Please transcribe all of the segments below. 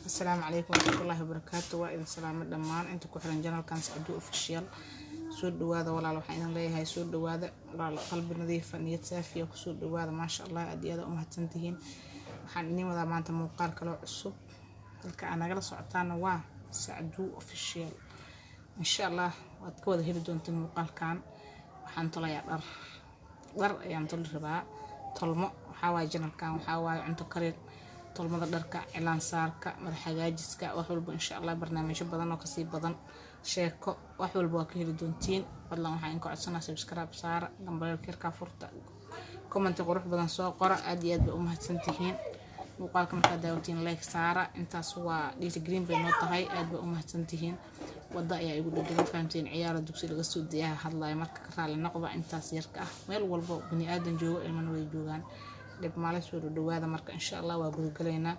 السلام عليكم ورحمة الله وبركاته. وإذا سلام دمان أنت كحرن جنرال كان سعدو أوفيشال سود هذا ولا لو حين ليه هاي سود هذا ولا قلب نظيف نية سافية وسود هذا ما شاء الله أدي هذا أمها تنتهين حنني وذا ما أنت موقال كلو عصب هلك أنا جلس عطانا وا سعدو أوفيشال إن شاء الله وأتكود هيدا دون تموقال كان وحنطلع يا در يعني طول ربع طلمة حواي جنرال كان وحواي عنده كرير طلمada dharka cilaan saarka madax hagaajiska wax walba insha Allah barnaamijyo badan oo kasii badan sheeko wax walba waa ka heli doontiin fadlan waxaan ku codsanaa subscribe saara gambalka furta comment qurux badan soo qora aad iyo aad u mahadsantihiin muuqaalka marka daawatiin like saara intaas waa dhigta green bay noo tahay aad ba u mahadsantihiin wada ayaa igu dhigay fahamteen ciyaar dugsi laga soo diyaha hadlay marka ka raali noqda intaas yarka ah meel walba bani aadan joogo ilman way joogaan dib maalis soo dhawaada marka insha Allah waa gudgaleynaa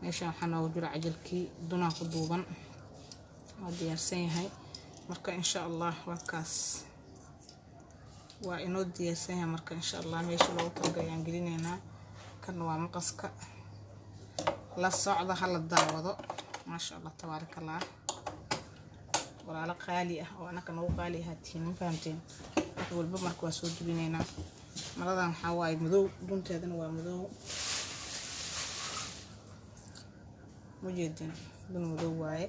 meesha waxaan ugu jira cajalkii dunaa ku duuban waa diyaarsan yahay marka insha Allah wakaas waa inoo diyaarsan yahay marka insha Allah meesha loogu talagalay gelinaynaa kan waa maqaska la socda hal daawado ma sha Allah tabarakallah walaalo qaali ah oo anaka noo qaali ah tiin fahamteen wax walba marka waa soo dubinaynaa maladan waxaa waaye madow dunteedana waa madow mujeedin dun madow waaye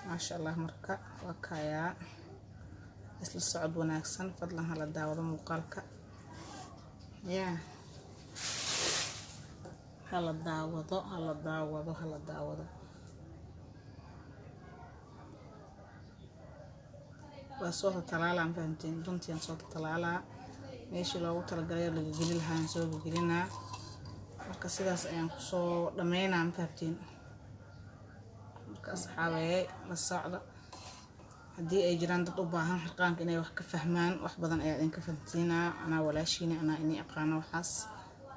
maasha Allah marka waa kayaa isla socod wanaagsan fadlan hala daawado muuqaalka hala daawado waa soo talaalaan fahamteen duntiyan soo talaalaa meeshii loogu talagalay laga geli lahaa soo gelinaa marka sidaas ayaan ku soo dhameynaa fahamteen marka asxaabay la socda hadii ay jiraan dad u baahan xaqaanka inay wax ka fahmaan wax badan ayaa idin ka fahamsiinaa ana walaashiina ana inii aqaano waxaas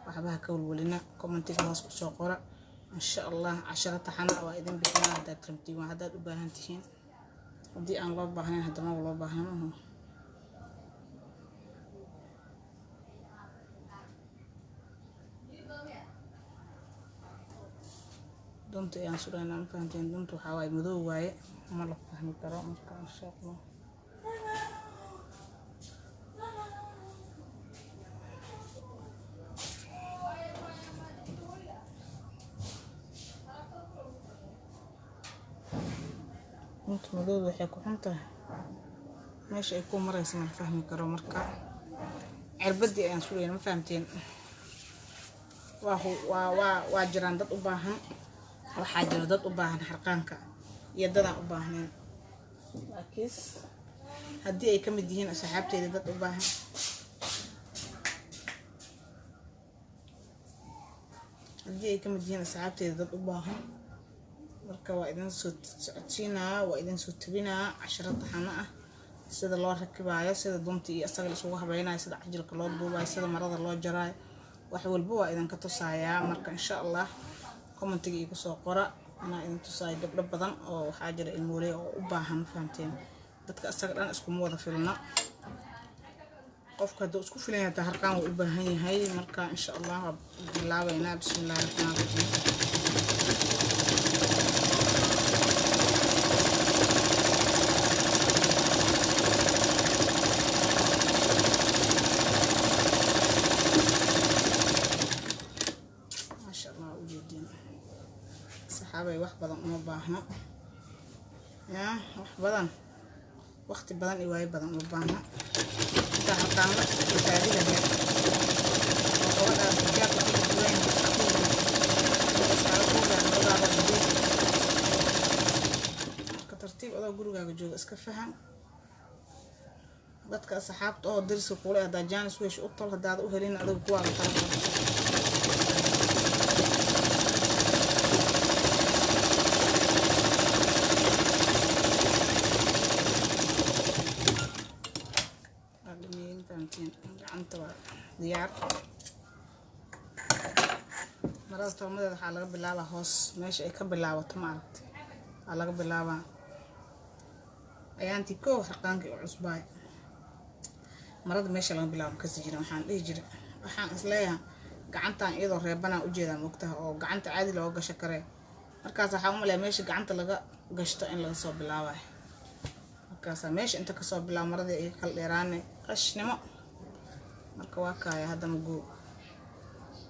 waxba ka walwalina commentiga hoos ku soo qora insha Allah 10 taxana waa idin bixinaa hadaad rabtiin waa hadaad u baahan tihiin hadii aan loo baahnayn hadama loo baahnayn dunta ayaan suraynaa fahamteen dunta waxaa waaye madow waaye ma la fahmi karo marka insha Allah dunta madow waxay ku xuntahay meesha ay ku marayso ma fahmi karo marka cirbadii ayaan suraynaa ma fahamteen waa jiraan dad u baahan waxaa jira dad u baahan xarqaanka iyo dad aan u baahnayn laakiin hadii ay ka mid yihiin asxaabteeda dad u baahan marka waa idin soo socodsiinaa waa idin soo tabinaa 10 taxana ah sida loo rakibaayo sida dunta iyo asaga isugu habeynaayo sida cajalka loo duubayo sida marada loo jaraayo wax walba waa idin ka tusayaa marka insha Allah commentiga igu soo qora ana idin tusaay gabdho badan oo waxa jira ilmoolay oo u baahan fahamteen dadka asaga dhan isku wada filna qofka haduu isku filan yahay harqaan uu u baahan yahay marka insha Allah bilaabayna bismillaahir rahmaanir rahiim saxaabay wax badan uma baahna wax badan waqti badan iyo way badan uma baahna inta harqaan la taariikhda oo wada digaag ku duwan ka tartiib adoo gurigaaga jooga iska faham dadka saxaabta oo dirsi kule hada jaanis weesh u tol hadaad u helin adigu kuwa ka tala diyaar marada tolmadeeda waxaa laga bilaabaa hoos meesha ay ka bilaabato maaragtay waa laga bilaabaa ayaantii koow harqaanka u cusbaay marada meesha laga bilaabo kasi jira waxaan dhihi jiray waxaan isleeyahay gacantan iyadoo reebanaa u jeedaa moogtaha oo gacanta caadi loo gasho kare markaas waxaan u maleeyaa meesha gacanta laga gashto in laga soo bilaabay markaas meesha inta ka soo bilaab maradii ay kala dheeraanay qashnimo marka waa kaaya hadda magu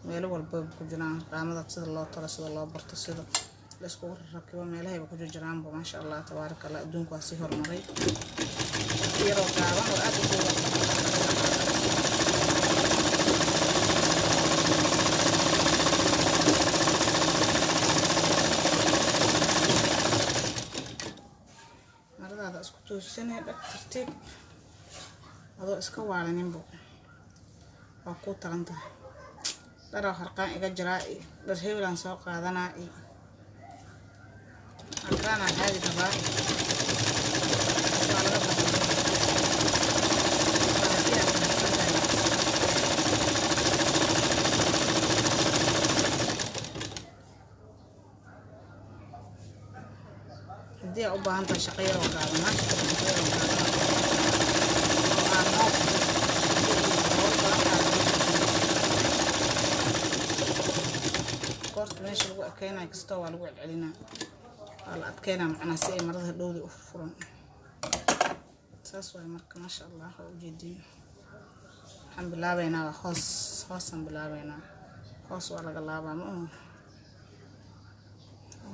meel walba ku jiraan qaamada sida loo talo sida loo barto sida la isku rakibo meelaha ku jiraan ma sha Allah tabaaraka Allah adduunku waa si hormaray yaro gaaban oo aad u weyn marada isku toosinay dhaqtartiib adoo iska waalaninbo waa ku talanta dara harqaan iga jiraa dhar heelan soo qaadanaa أنا هذه تبع دي أبغى أنت شقيرة وقاعدة كورت ماشي الوقت كينا يكستوى الوقت علينا على أتكلم معنا سئ مرضها دودي أفرن ساسوي مرك ما شاء الله وجدين الحمد لله بينا خاص بالله بينا خاص ولا قلابة ما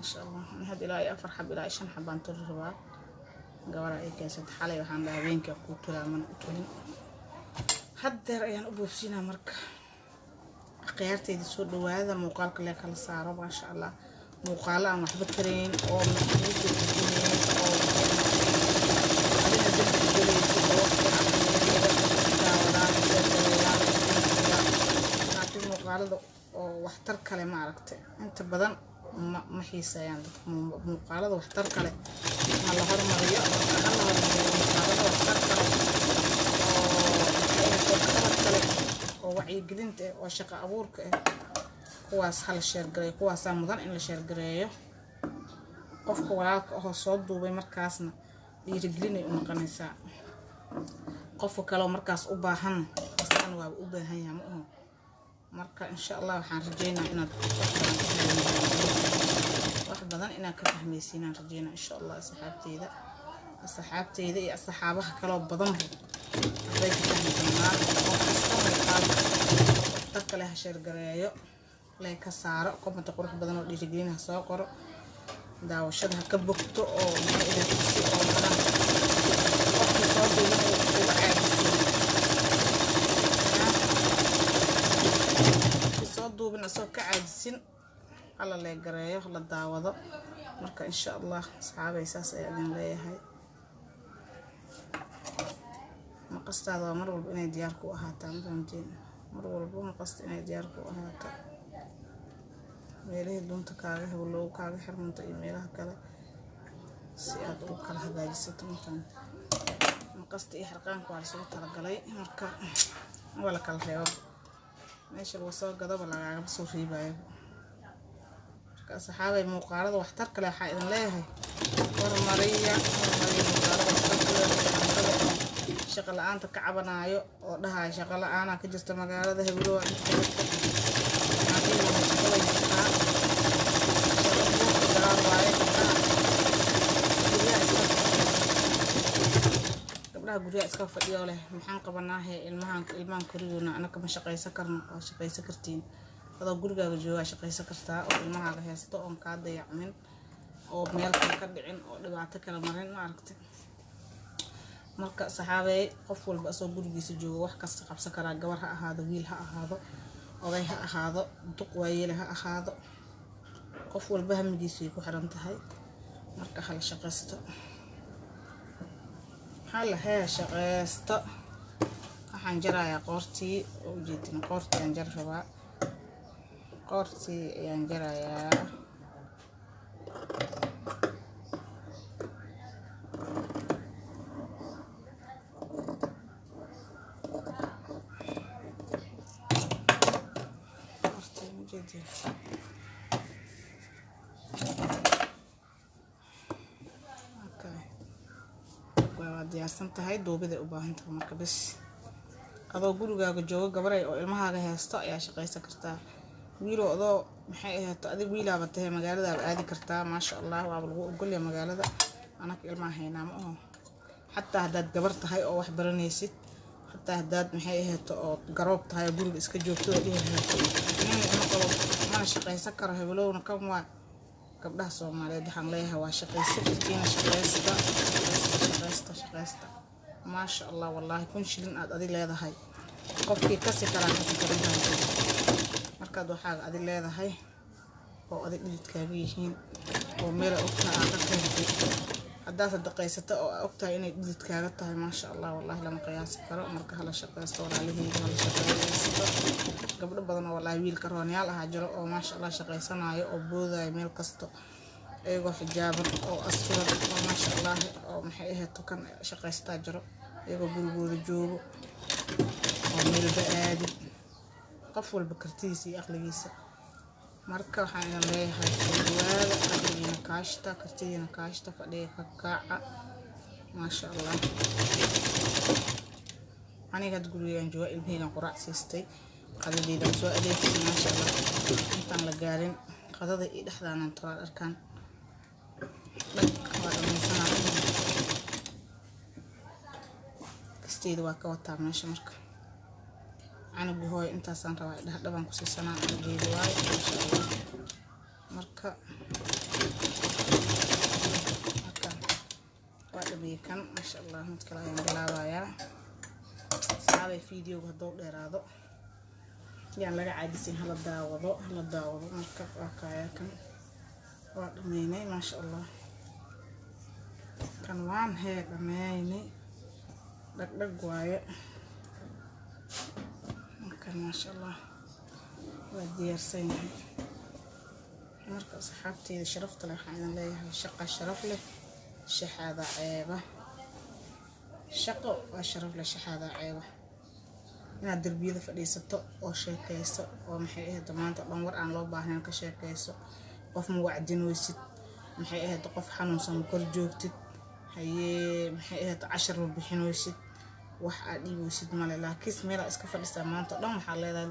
شاء الله أنا هاد إلهي أفرح بإلهي شن حبان ترهبا قوارا إيه كاسد حالي وحان بابينك يقول تلا من أتولين حد رأيان أبو بسينا مرك قيارتي دي سود وهذا موقالك لك السعر ما شاء الله muuqaalo aan waxba kareyn oo maxbuuska kujineen oo adina dadka gelaysa oo waqti muuqaalada oo waxtar kale ma aragtay inta badan ma xiiseeyaan dadka muuqaalada waxtar kale ma la hormariyo muuqaalada waxtar kale oo wacyigelinta oo shaqo abuurka kuwaas hal sheer garay kuwaas mudan in la sheer gareeyo qofka walaalka oo soo duubay markaasna dhiirigelin ay u noqonaysaa qofka kale markaas u baahan asana waa u baahan yahay marka insha Allah waxaan rajeynayaa inaad wax badan inaad ka fahmaysiinaan rajeynaa insha Allah asxaabteyda iyo asxaabaha kale oo badan bay ka fahmayaan qofka kale ha sheer gareeyo لا كسارة كم تقول حب بدنا نيجينا ساقر دا وشدها كبكتو أو ما إذا تسي أو أنا وقت صادق هو عادي صادق بنسوق عادسين على اللي جرايه على الدعوة مركا إن شاء الله صحابي أساس يعني لا هاي ما قصد هذا مرور بين دياركو أهاتا فهمتين مرور بين قصد إن دياركو أهاتا meelaha doonta kaaga hawlo kaaga xirmanta iyo meelaha kale si aad u kala hagaajisato maqasta iyo xarqaanka waa soo talagalay marka wala kala reebo meesha lagu soo gado lagaaga soo riibayo marka saxaabay muuqaalada waxtar kale waxa idin leeyahay hormariya muuqaalada waxtar kale shaqo la'aanta ka cabanaayo oo dhahay shaqo la'aan ka jirta magaalada Hebrow gabdhaha guriga iska fadhiyo leh maxaan qabanaa ilmahan koriyoona anaka ma shaqaysan karno oo shaqaysan kartiin adoo gurigaaga jooga shaqaysan kartaa oo ilmahaaga haysto oo ka dayacmin oo meel kale ka dhicin oo dhibaato kala marin ma aragtay marka saxaabay qof walba soo gurigiisa jooga wax kasta qabsan kara gabar ha ahaado wiil ha ahaado oday ha ahaado duq waayeel ha ahaado qof walba hamigiisa ku xiran tahay marka hal shaqaysto shaqaysto waxaan jarayaa qoortii oo jeedin qoortii aan jar rabaa qoortii ayaan jarayaa diyaarsan tahay doobida u baahan tahay marka bas adoo gurigaaga jooga gabaray oo ilmahaaga haysto ayaa shaqaysan kartaa wiil oo maxay ahayd adig wiilaba tahay magaalada aadi kartaa maasha Allah waa lagu ogol yahay magaalada anaka ilmaha haynaa ma oo hatta hadaad gabar tahay oo wax baranaysid hatta hadaad maxay ahayd oo garoob tahay guriga iska joogto ma shaqaysan karo hebelowna kan waa gabdhaha Soomaaliyeed waxaan leeyahay waa shaqaysta maasha Allah wallahi kun shilin aad adi leedahay qofkii kasi kara markaad waxaad adi leedahay oo adi dhididkaaga yihiin oo meel ogtaa ka keentay hadaad sadaqaysato oo ogtaa inay dhididkaaga tahay maasha Allah wallahi lama qiyaasi karo marka hala shaqaysto walaalihii hala shaqaysto gabdho badan oo wallahi wiilka roonyaal ah jiro oo maasha Allah shaqaysanayo oo boodayo meel kasto ayagoo xijaaban oo asturan oo maasha Allah oo maxay ahayd kan shaqaysta jiro ayagoo gurigooda joogo oo meel baadi qof walba kartiisa iyo aqligiisa marka waxaan leeyahay dhawaada aqligiina kaashta kartiina kaashta fadhiga ka kaaca maasha Allah aniga gurigaan jooga ilmihiina quraac siistay qadadiida soo adeegtay maasha Allah intaan la gaarin qadada iyo dhaxdaanan toraad arkaan kasteeda waa ka wataa meesha marka anigu hooy intaasaan rabaa dhaban ku siisanaa anigeedu waay marka waa dhabeekan maasha Allah mid kale ayaan bilaabayaa saabay fiidiyowga hadduu dheeraado yaan laga caajisin hala daawado marka waa kaayakan waa dhameynay maasha Allah kan waan dhameynay dhag waaye ما شاء الله ودير سنة مركز صحابتي شرفت له حين ليه شقة شرف له شحاذا عيبة شقة وشرف له شحاذا عيبة أنا دربي ذا فريسة أو شيء كيسة ومحيه دمان تقدم ورقان لو باهنا كشيء كيسة قف موعدين ويسد محيه تقف حنون سمكر جوكتد هي محيه 10 ربحين ويسد waxa dhiibosid male laakiin meel iska fadhiista maanta dhan waxa leedahay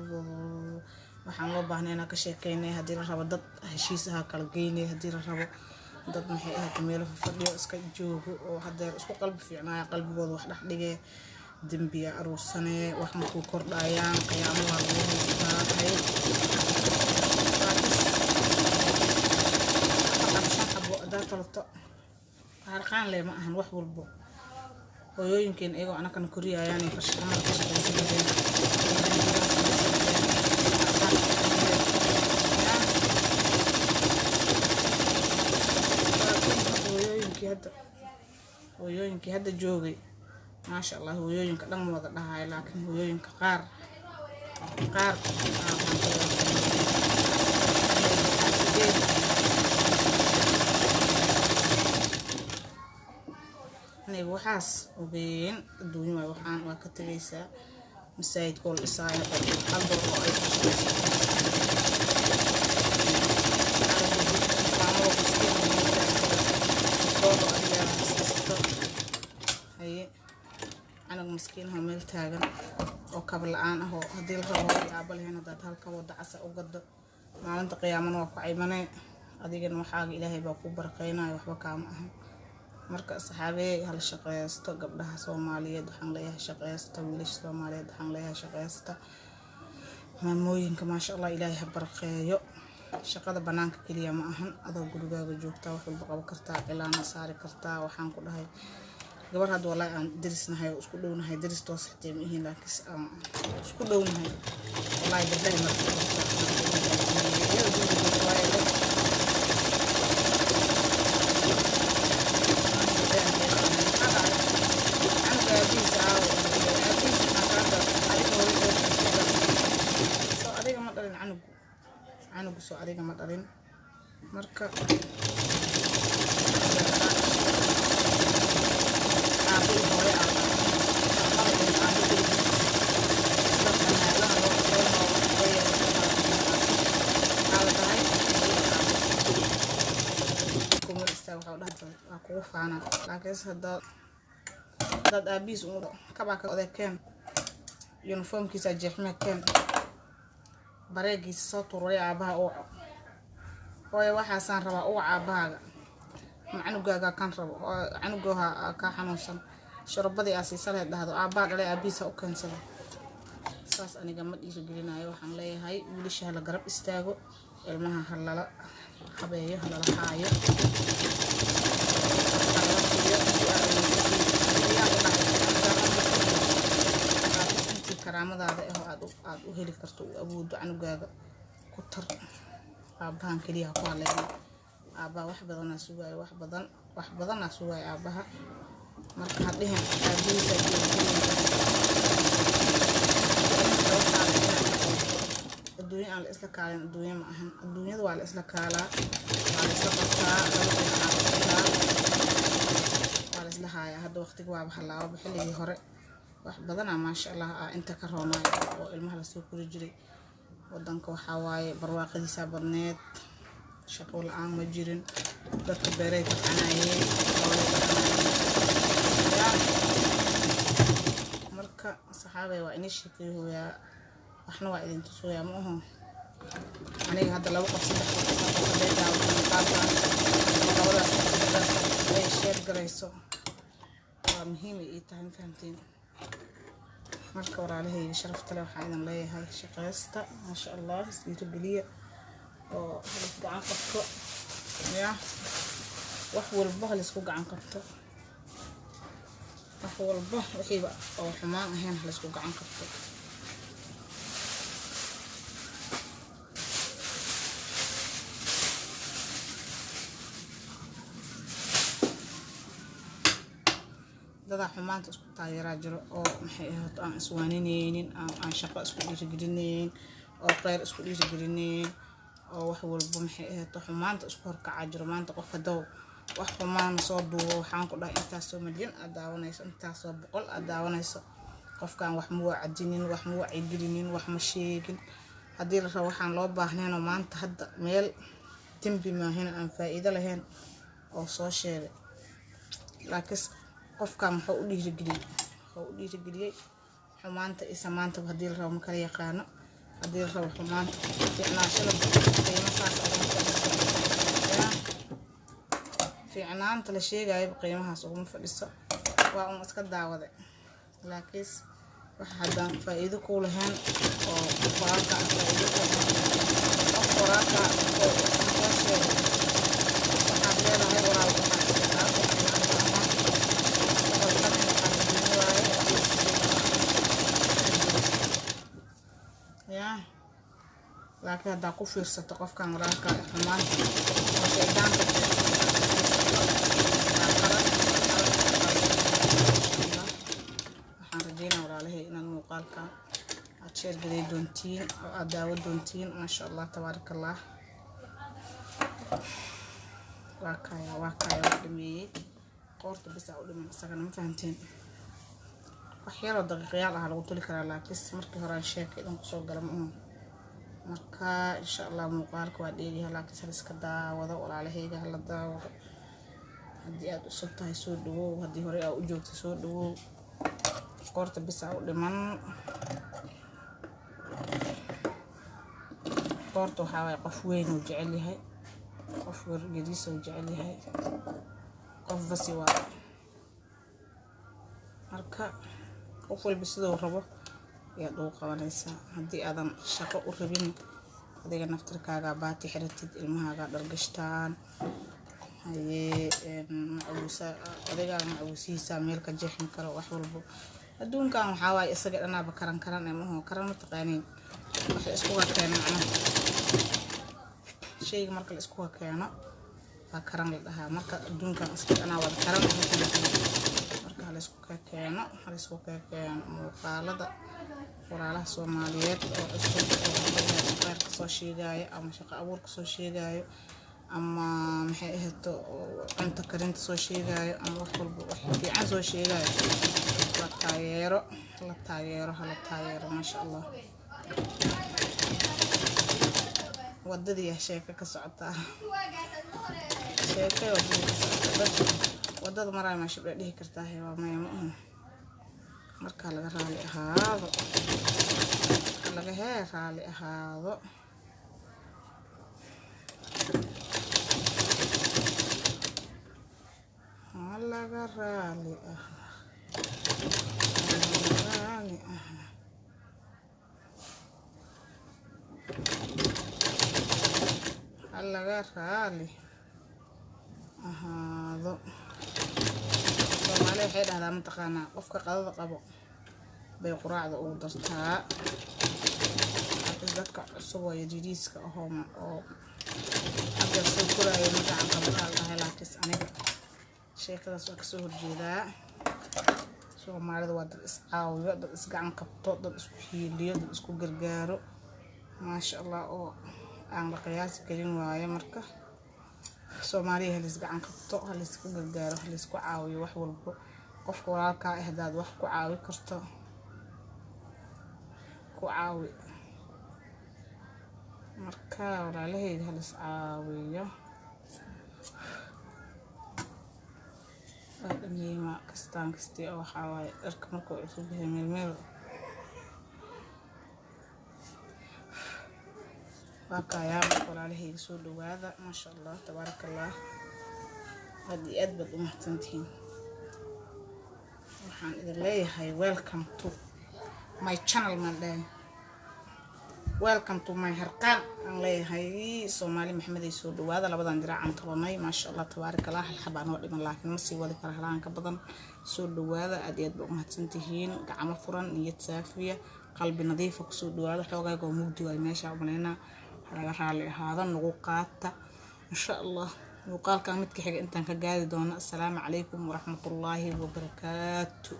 waxaan loo baahnaa ka sheekeynay hadii la rabo dad heshiisaha kala geynay hadii la rabo dad maxay ahayd meel fadhiyo iska joogo oo hadeer isku qalbi fiicnaa qalbigooda wax dhax dhigay dambiya aruursanay wax ma ku kordhayaan qiyaamaha lagu haystaa harqaan leema ahan wax walbo hooyooyinkan iyagoo anakan koriyayaan ee farshaxan ka shaqeeyaan hooyooyinkii hadda joogay maasha Allah hooyooyinka dhan wada dhahay laakiin hooyooyinka qaar waxaas ogeyn adduunyo waxaan waa ka tagaysaa masaajid kool isaaya qalbo oo ay anaga maskiin ha meel taagan oo kab la'aan ah oo hadii la rabo yaabo lehna dad halka wada casa u gado maalinta qiyaamana waa ku caymanay adigana waxaaga Ilaahay baa ku barqeynaa waxba kaama ahan marka saxaabey hal shaqeysto gabdhaha Soomaaliyeed waxaan leeyahay shaqeysto wiilasha Soomaaliyeed waxaan leeyahay shaqeysto maamooyinka maasha Allah Ilaahay ha barqeeyo shaqada banaanka kaliya ma ahan adoo gurigaaga joogta wax walba qaban kartaa ilaana saari kartaa waxaan ku dhahay gabar had wallahi aan dirisnahay oo isku dhownahay diristoos xitaa ma ihin laakiin isku dhownahay wallahi dadhay markaa عنق سو adiga ma dhalin marka aku faana laakiin dad aabis uu kaba ka odeekeen uniformkiisa jeexme keen bareegiisa soo tuuray aabaha oo hooyo waxaasaan rabaa uga caabahaaga macnugaaga kan rabo canugooha ka xanuunsan sharbadii aasiisa leh dhahdo aabaa dhalay aabiisa u keensada saas aniga ma dhiirigelinayo waxaan leeyahay wiilasha la garab istaago ilmaha halala habeeyo halala haayo karaamadaada aad u heli karto u awoodo canugaaga ku tar aabahan kaliya ku haleeyo aabaa wax badan sugayo wax badan sugayo aabaha marka hadhihin aabihiisa adduunyo aan la isla kaalin adduunyo ma ahan adduunyada waa la isla kaalaa waa la isla qabtaa waa la isla haayaa hadda waqtiga waaba halaabo xilligii hore wax badan maasha Allah inta ka roonaayo oo ilmaha la soo kori jiray wadanka waxa waaye barwaaqadiisa badneed shaqo la'aan ma jirin dadka beeray ka qanayeen marka saxaabay waa inay sheekeeyo waxna waa idin tusooyaa ma aha aniga hadda laba qof saddex qof ay sheer garayso waa muhiim ay tahay fahamtiin marka walaalahayga sharafta leh waxaan idin leeyahay shaqaysta maasha Allah isdiir galiya oo halis gacan qabto ya wax walba halis ku gacan qabto wax walba waxiiba oo xumaan ahayn halis ku gacan qabto dada xumaanta isku taageeraa jiro oo maxay ahayd aan iswaaninaynin aan shaqo isku dhiirigelinaynin oo qeyr isku dhiirigelinaynin oo wax walba maxay ahayd xumaanta isku horkaca jiro maanta qof hadow wax xumaan soo duubo waxaan ku dhahay intaas soo milyan aad daawanayso intaas soo boqol aad daawanayso qofkan wax ma wacdinin wax ma wacigelinin wax ma sheegin haddii la rabo waxaan loo baahnayno maanta hadda meel dambi maahan aan faa'iido lahayn oo soo sheegay laakiin qofkan wuxuu u dhiirigeliyay xumaanta isa maanta haddii la rabo ma kala yaqaano haddii la rabo xumaanta fiicnaashada qiimo saas fiicnaanta la sheegayo qiimahaas uguma fadhiso waa un iska daawade laakiin wax haddaan faa'iido ku lahayn oo qoraalka faa'iido ku qof qoraalka oo soo sheegay waxaad leedahay walaalka laakiin haddaa ku fiirsato qofkan walaalka xumaanta oo shaydaanka waxaan rajeynaa walaalahay inaad muuqaalka aad sheer gaday doontiin oo aad daawo doontiin maasha Allah tabaaraka Allah waa kaya dhameeyay qoorta bis u dhiman isagana ma fahanteen wax yar oo daqiiqayaal lagu tuli karaa laakiin markii hore aan sheekay idan ku soo galay marka insha Allah muuqaalka waa dheeriyahay laakiin iska daawado walaalahayga la daawado haddii aad usoo tahay soo dhawow haddii hore aad u joogto soo dhawow qoorta bis u dhiman qoorta waxa way qof weyn oo jecel yahay qof wargadiis oo jecel yahay qof basi waa marka qof walba sidoo rabo yaad u qabanaysaa haddii aadan shaqo u rabin adiga naftirkaaga baati xiratid ilmahaaga dhargashtaan haye adiga macawusiisa meel ka jeexin karo wax walba adduunkan waxa waaye isaga dhanaaba karan ma taqaaniin wax isku keeno shayga marka la isku keeno waa karan la dhahaa marka adduunkan isaga dhanaa wada karan marka la isku keeno muuqaalada walaalaha Soomaaliyeed oo cusub oo qeyr ka soo sheegayo ama shaqo abuur ka soo sheegayo ama maxay ahayd cunto karinta soo sheegayo ama wax walba wax fiican soo sheegayo la taageero maasha Allah wadadii sheeka ka socota wadada maray ma shibay dhihi kartaa waa mayma marka laga raali ahaado laga raali ah laga raali ahaado Soomaali waxay dhahdaan mataqaanaa qofka qadada qabo bay quraacda ugu dartaa dadka cusub waa jiriiska oo hadda soo koraayo magacan qabtaan dhahay laakiin aniga sheekadaas waa kasoo horjeedaa Soomaalida waa dad is caawiyo dad is gacan qabto dad isku hiiliyo dad isku gargaaro maasha Allah oo aan la qiyaas galin waayo marka Soomaaliya halis gacan qabto halis ku gargaaro halis ku caawiyo wax walba qofka walaalka ah hadaad wax ku caawi karto ku caawi marka walaalahayga halis caawiyo adniima kastaan kastii oo waxa waaye dharka markuu cusub yahay meel باكايا ولا هي سو دواده ما شاء الله تبارك الله هذه أدبت ومحتنتين waxaan idin leeyahay welcome to my channel madam welcome to my harqaan aan leeyahay Soomaali Maxamed ay soo dhawaada labadan dirac aan tabanay ma sha Allah tabaaraka Allah hal xabaan oo dhiman laakiin ma sii wadi kara halaan ka badan soo dhawaada aad iyo aad u mahadsantihiin gacmo furan niyad saafiya qalbi nadiif ah soo dhawaada xoogayga mugdi way meesha umaleyna laga raali ahaado nagu qaata insha Allah muuqaalka mid ka xiga intaan ka gaadi doono assalaamu calaykum wa rahmatullaahi wa barakaatuh